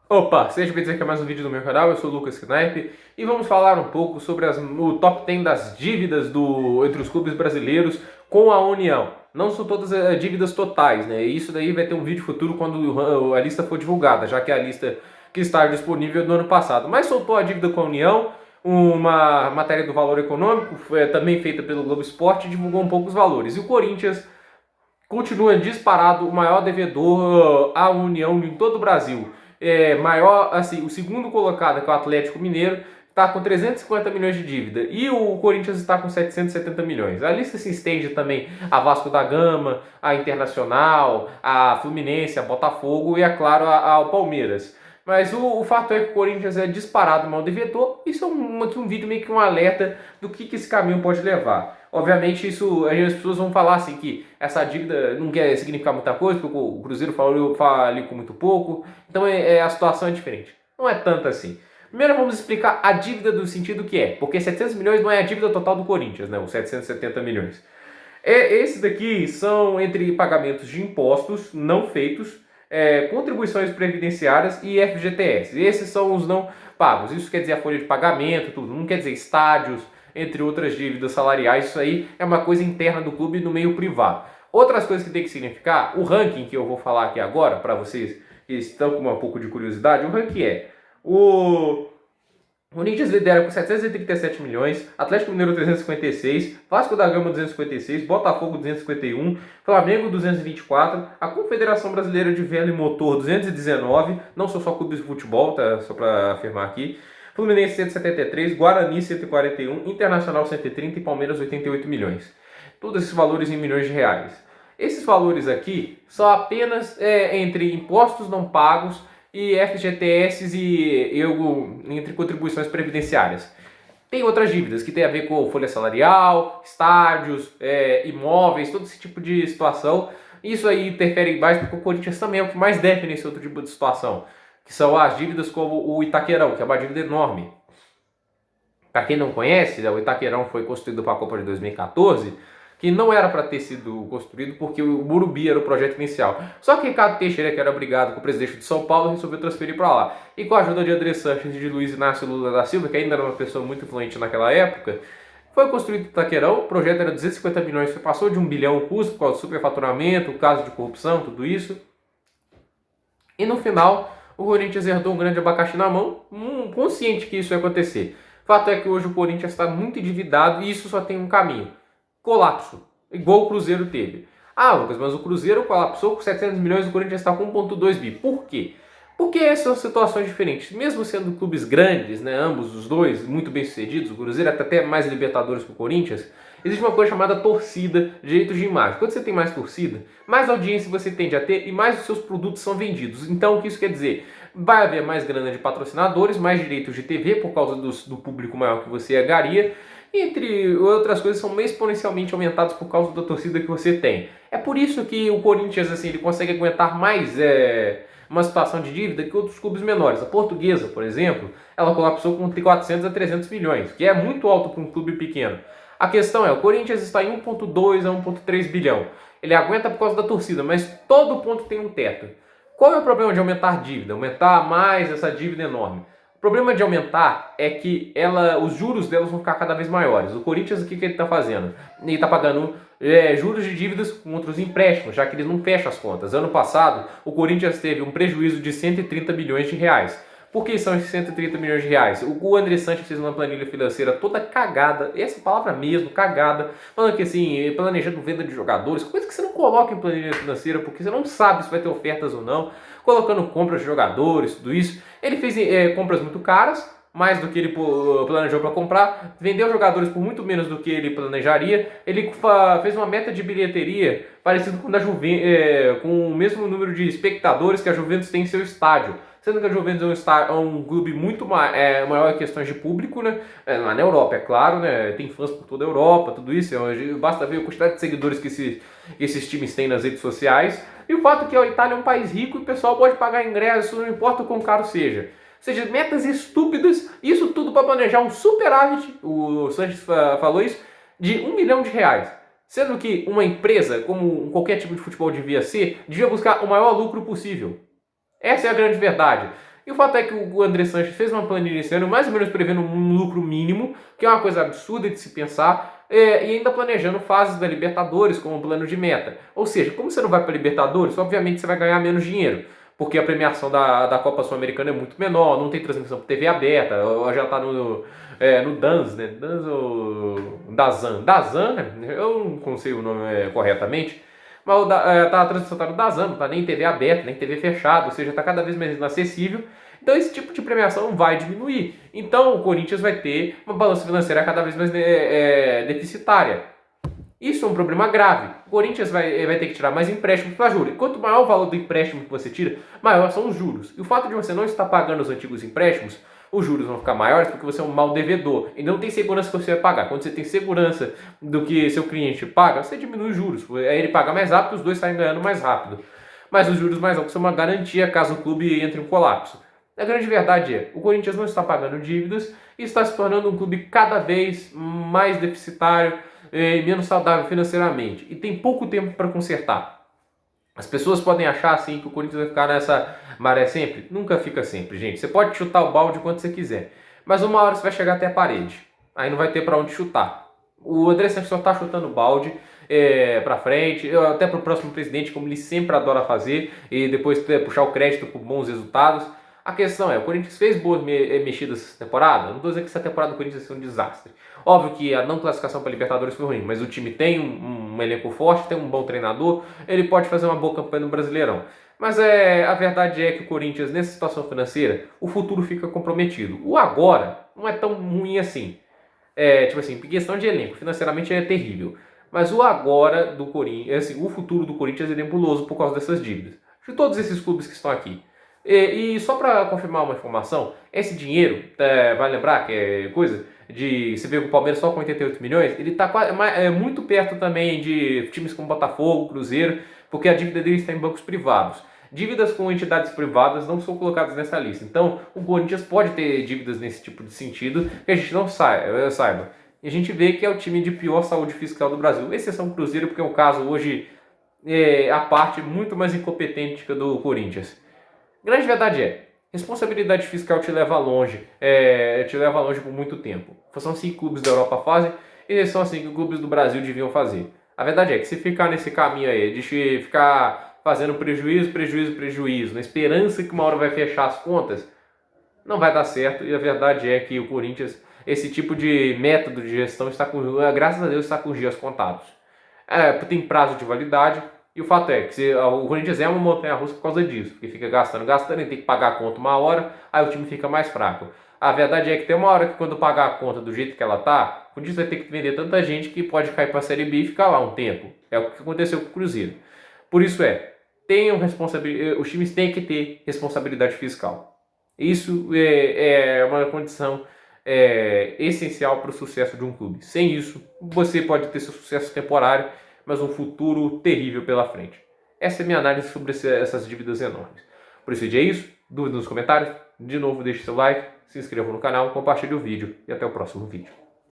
Opa, seja bem-vindo aqui a mais um vídeo do meu canal, eu sou o Lucas Knaip e vamos falar um pouco sobre o top 10 das dívidas entre os clubes brasileiros com a União. Não são todas dívidas totais, né? Isso daí vai ter um vídeo futuro quando a lista for divulgada, já que é a lista que está disponível do ano passado. Mas soltou a dívida com a União, uma matéria do Valor Econômico, também feita pelo Globo Esporte, divulgou um pouco os valores. E o Corinthians continua disparado o maior devedor à União em todo o Brasil. Maior, assim, o segundo colocado, que é o Atlético Mineiro, está com 350 milhões de dívida e o Corinthians está com 770 milhões. A lista se estende também a Vasco da Gama, a Internacional, a Fluminense, a Botafogo e, é claro, ao Palmeiras. Mas o fato é que o Corinthians é disparado mal devedor. Isso é aqui um vídeo meio que um alerta do que esse caminho pode levar. Obviamente, isso as pessoas vão falar assim que essa dívida não quer significar muita coisa, porque o Cruzeiro falou com muito pouco. Então a situação é diferente. Não é tanto assim. Primeiro vamos explicar a dívida do sentido que é, porque 700 milhões não é a dívida total do Corinthians, né? Os 770 milhões. Esses daqui são entre pagamentos de impostos não feitos, contribuições previdenciárias e FGTS. Esses são os não pagos. Isso quer dizer a folha de pagamento, tudo. Não quer dizer estádios, entre outras dívidas salariais. Isso aí é uma coisa interna do clube no meio privado. Outras coisas que tem que significar, o ranking que eu vou falar aqui agora, para vocês que estão com um pouco de curiosidade, o ranking o Corinthians lidera com 737 milhões, Atlético Mineiro 356, Vasco da Gama 256, Botafogo 251, Flamengo 224, a Confederação Brasileira de Vela e Motor 219, não são só clubes de futebol, tá? Só para afirmar aqui. Fluminense 173, Guarani 141, Internacional 130 e Palmeiras 88 milhões. Todos esses valores em milhões de reais. Esses valores aqui são apenas entre impostos não pagos e FGTS entre contribuições previdenciárias. Tem outras dívidas que tem a ver com folha salarial, estádios, imóveis, todo esse tipo de situação. Isso aí interfere mais porque o Corinthians também é o que mais deve nesse outro tipo de situação, que são as dívidas como o Itaquerão, que é uma dívida enorme. Para quem não conhece, o Itaquerão foi construído para a Copa de 2014, que não era para ter sido construído porque o Morumbi era o projeto inicial. Só que Ricardo Teixeira, que era brigado com o presidente de São Paulo, resolveu transferir para lá. E com a ajuda de André Sanches e de Luiz Inácio Lula da Silva, que ainda era uma pessoa muito influente naquela época, foi construído o Itaquerão. O projeto era 250 milhões, passou de 1 bilhão o custo por causa do superfaturamento, o caso de corrupção, tudo isso. E no final, o Corinthians herdou um grande abacaxi na mão, consciente que isso ia acontecer. Fato é que hoje o Corinthians está muito endividado e isso só tem um caminho: colapso, igual o Cruzeiro teve. Ah, Lucas, mas o Cruzeiro colapsou com 700 milhões e o Corinthians está com 1,2 bi. Por quê? Porque são situações diferentes. Mesmo sendo clubes grandes, né, ambos os dois, muito bem sucedidos, o Cruzeiro até mais Libertadores que o Corinthians, existe uma coisa chamada torcida, direitos de imagem. Quando você tem mais torcida, mais audiência você tende a ter e mais os seus produtos são vendidos. Então, o que isso quer dizer? Vai haver mais grana de patrocinadores, mais direitos de TV por causa do público maior que você agaria, entre outras coisas, são exponencialmente aumentados por causa da torcida que você tem. É por isso que o Corinthians assim, ele consegue aguentar mais uma situação de dívida que outros clubes menores. A Portuguesa, por exemplo, ela colapsou com 400 a 300 milhões, que é muito alto para um clube pequeno. A questão é, o Corinthians está em 1,2 a 1,3 bilhão. Ele aguenta por causa da torcida, mas todo ponto tem um teto. Qual é o problema de aumentar dívida? Aumentar mais essa dívida enorme? O problema de aumentar é que os juros delas vão ficar cada vez maiores. O Corinthians, o que ele está fazendo? Ele está pagando juros de dívidas com outros empréstimos, já que eles não fecham as contas. Ano passado, o Corinthians teve um prejuízo de 130 milhões de reais. Por que são esses 130 milhões de reais? O André Sanches fez uma planilha financeira toda cagada, essa palavra mesmo, cagada, falando que assim, planejando venda de jogadores, coisa que você não coloca em planilha financeira, porque você não sabe se vai ter ofertas ou não, colocando compras de jogadores, tudo isso. Ele fez compras muito caras, mais do que ele planejou para comprar, vendeu jogadores por muito menos do que ele planejaria. Ele fez uma meta de bilheteria parecido com a da Juventus, com o mesmo número de espectadores que a Juventus tem em seu estádio. Sendo que a Juventus é um clube muito maior em questões de público, né? Lá na Europa, é claro, né? Tem fãs por toda a Europa, tudo isso. Basta ver a quantidade de seguidores que esses times têm nas redes sociais. E o fato é que a Itália é um país rico e o pessoal pode pagar ingresso, não importa o quão caro seja. Ou seja, metas estúpidas, isso tudo para planejar um superávit, o Sanches falou isso, de 1 milhão de reais. Sendo que uma empresa, como qualquer tipo de futebol devia ser, devia buscar o maior lucro possível. Essa é a grande verdade. E o fato é que o André Sanches fez uma planilha esse ano, mais ou menos prevendo um lucro mínimo, que é uma coisa absurda de se pensar, e ainda planejando fases da Libertadores como um plano de meta. Ou seja, como você não vai para a Libertadores, obviamente você vai ganhar menos dinheiro, porque a premiação da Copa Sul-Americana é muito menor, não tem transmissão por TV aberta, já está no DANS, né? DANS ou Dazan? Dazan, né? Eu não sei o nome corretamente, mas a transmissão está no Dazan, não está nem em TV aberta, nem em TV fechada, ou seja, está cada vez mais inacessível. Então esse tipo de premiação vai diminuir. Então o Corinthians vai ter uma balança financeira cada vez mais deficitária. Isso é um problema grave. O Corinthians vai ter que tirar mais empréstimos para juros. Quanto maior o valor do empréstimo que você tira, maior são os juros. E o fato de você não estar pagando os antigos empréstimos, os juros vão ficar maiores porque você é um mau devedor e não tem segurança que você vai pagar. Quando você tem segurança do que seu cliente paga, você diminui os juros. Aí ele paga mais rápido, os dois saem ganhando mais rápido. Mas os juros mais altos são uma garantia caso o clube entre em colapso. A grande verdade é, o Corinthians não está pagando dívidas e está se tornando um clube cada vez mais deficitário e menos saudável financeiramente. E tem pouco tempo para consertar. As pessoas podem achar assim que o Corinthians vai ficar nessa maré sempre. Nunca fica sempre, gente. Você pode chutar o balde quanto você quiser, mas uma hora você vai chegar até a parede. Aí não vai ter para onde chutar. O André Sanches só está chutando o balde para frente, até para o próximo presidente, como ele sempre adora fazer, e depois puxar o crédito por bons resultados. A questão é, o Corinthians fez boas mexidas essa temporada? Não estou dizendo que essa temporada do Corinthians vai ser um desastre. Óbvio que a não classificação para a Libertadores foi ruim, mas o time tem um elenco forte, tem um bom treinador, ele pode fazer uma boa campanha no Brasileirão. Mas a verdade é que o Corinthians, nessa situação financeira, o futuro fica comprometido. O agora não é tão ruim assim. Tipo assim, em questão de elenco, financeiramente é terrível. Mas o agora do Corinthians, assim, o futuro do Corinthians é nebuloso por causa dessas dívidas. De todos esses clubes que estão aqui. E só para confirmar uma informação, esse dinheiro, vai lembrar que é coisa de... Você vê que o Palmeiras só com 88 milhões, ele está muito perto também de times como Botafogo, Cruzeiro, porque a dívida deles está em bancos privados. Dívidas com entidades privadas não são colocadas nessa lista. Então, o Corinthians pode ter dívidas nesse tipo de sentido que a gente não saiba. E a gente vê que é o time de pior saúde fiscal do Brasil. Exceção Cruzeiro, porque é um caso hoje, a parte muito mais incompetente que a do Corinthians. A grande verdade é, responsabilidade fiscal te leva longe por muito tempo. São assim que clubes da Europa fazem e são assim que clubes do Brasil deviam fazer. A verdade é que se ficar nesse caminho aí, de ficar fazendo prejuízo, na esperança que uma hora vai fechar as contas, não vai dar certo. E a verdade é que o Corinthians, esse tipo de método de gestão, graças a Deus, está com os dias contados. Tem prazo de validade. E o fato é que o Corinthians é uma montanha-russa por causa disso, porque fica gastando e tem que pagar a conta uma hora, aí o time fica mais fraco. A verdade é que tem uma hora que quando pagar a conta do jeito que ela tá, o Corinthians vai ter que vender tanta gente que pode cair para a Série B e ficar lá um tempo. É o que aconteceu com o Cruzeiro. Por isso os times têm que ter responsabilidade fiscal. Isso é uma condição essencial para o sucesso de um clube. Sem isso, você pode ter seu sucesso temporário, mas um futuro terrível pela frente. Essa é a minha análise sobre essas dívidas enormes. Por esse vídeo é isso. Dúvida nos comentários. De novo, deixe seu like, se inscreva no canal, compartilhe o vídeo e até o próximo vídeo.